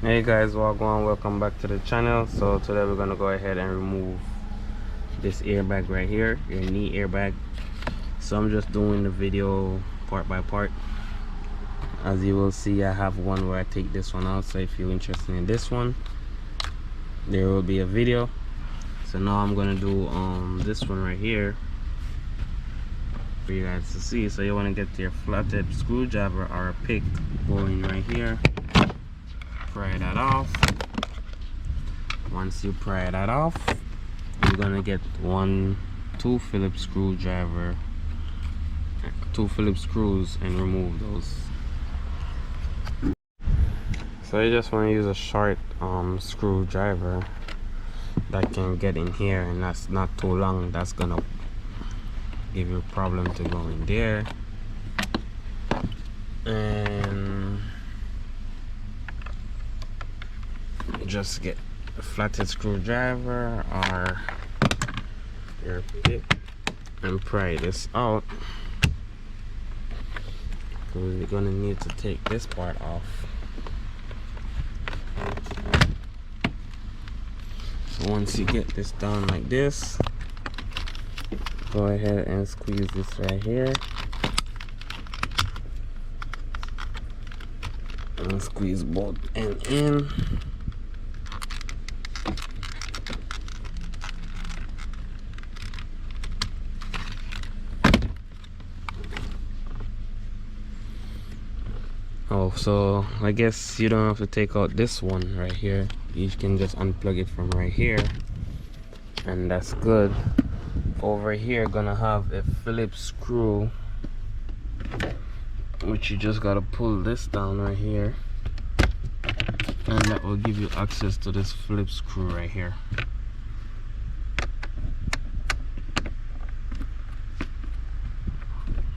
Hey guys, welcome back to the channel. So today we're gonna go ahead and remove this airbag right here, your knee airbag. So I'm just doing the video part by part. As you will see, I have one where I take this one out, so if you're interested in this one, there will be a video. So now I'm gonna do this one right here for you guys to see. So you want to get your flathead screwdriver or a pick going right here, pry that off. Once you pry that off, you're gonna get two Phillips screws and remove those. So you just want to use a short screwdriver that can get in here, and that's not too long. That's gonna give you a problem to go in there. And just get a flathead screwdriver or your pick and pry this out, because you're gonna need to take this part off. So once you get this done like this, go ahead and squeeze this right here and squeeze both ends in. Oh, so I guess you don't have to take out this one right here. You can just unplug it from right here, and that's good. Over here, gonna have a Phillips screw, which you just gotta pull this down right here, and that will give you access to this Phillips screw right here.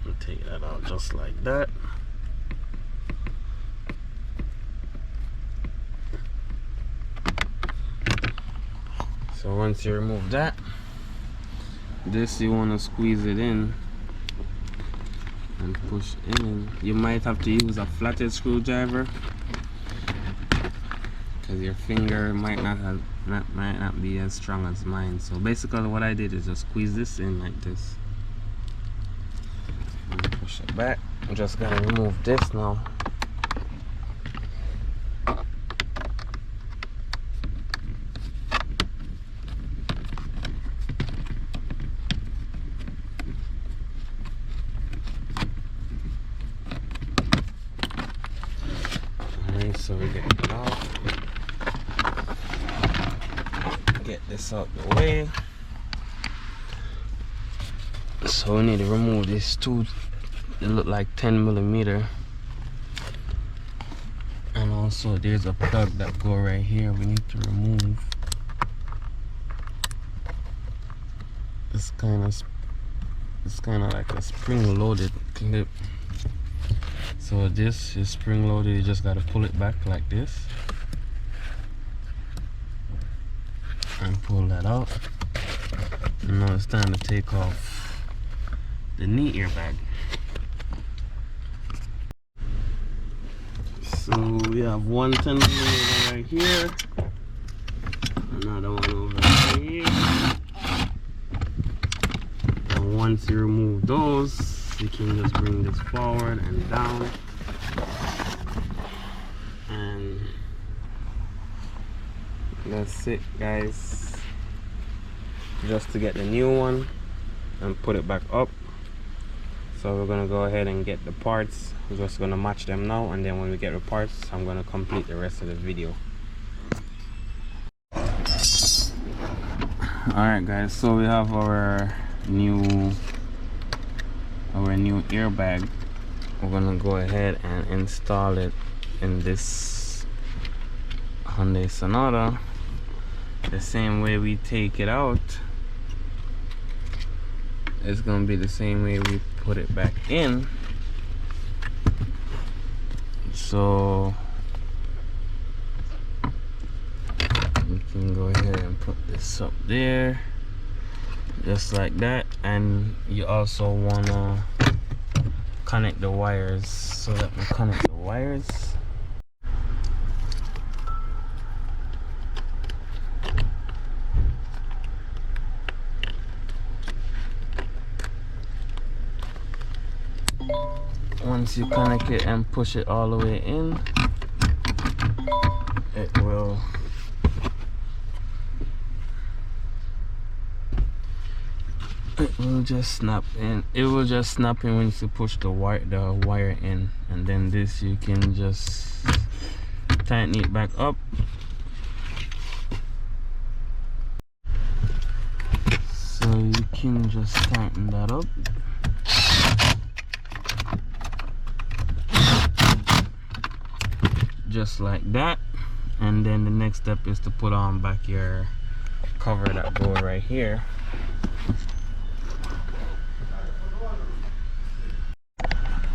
I'll take that out just like that. So once you remove that, this you want to squeeze it in and push in. You might have to use a flathead screwdriver because your finger might not be as strong as mine. So basically what I did is just squeeze this in like this and push it back. I'm just gonna remove this now. So we get it off. Get this out the way. So we need to remove these two. They look like 10mm. And also there's a plug that go right here. We need to remove. It's kind of like a spring-loaded clip. So this is spring loaded. You just gotta pull it back like this and pull that out. And now it's time to take off the knee airbag. So we have one 10mm right here, another one over here. And once you remove those, you can just bring this forward and down, and that's it, guys. Just to get the new one and put it back up. So we're gonna go ahead and get the parts. We're just gonna match them now, and then when we get the parts, I'm gonna complete the rest of the video. Alright guys, so we have our new airbag. We're gonna go ahead and install it in this Hyundai Sonata the same way we take it out. It's gonna be the same way we put it back in. So we can go ahead and put this up there just like that, and you also wanna connect the wires. So that we connect the wires, once you connect it and push it all the way in, it will just snap in. It will just snap in once you push the wire in, and then this you can just tighten it back up. So you can just tighten that up. Just like that. And then the next step is to put on back your cover that go right here.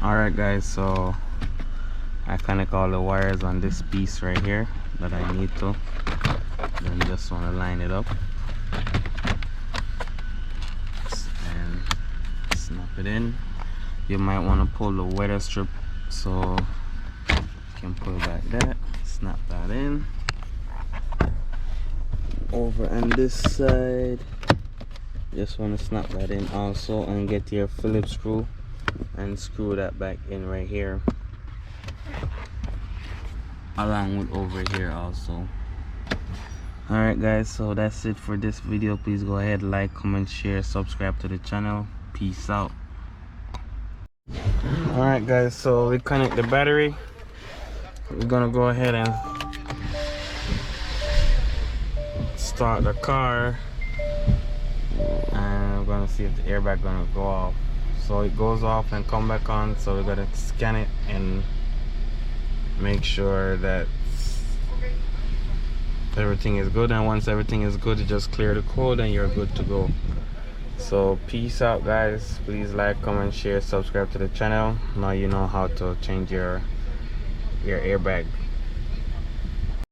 Alright guys, so I connect all the wires on this piece right here that I need to. Then just want to line it up and snap it in. You might want to pull the weather strip, so you can pull like that, snap that in. Over on this side, just want to snap that in also, and get your Phillips screw and screw that back in right here, along with over here also. Alright guys, so that's it for this video. Please go ahead, like, comment, share, subscribe to the channel. Peace out. Alright guys, so we connect the battery. We're gonna go ahead and start the car, and we're gonna see if the airbag gonna go off. So it goes off and come back on, so we're gonna scan it and make sure that everything is good. And once everything is good, you just clear the code and you're good to go. So peace out guys. Please like, comment, share, subscribe to the channel. Now you know how to change your airbag.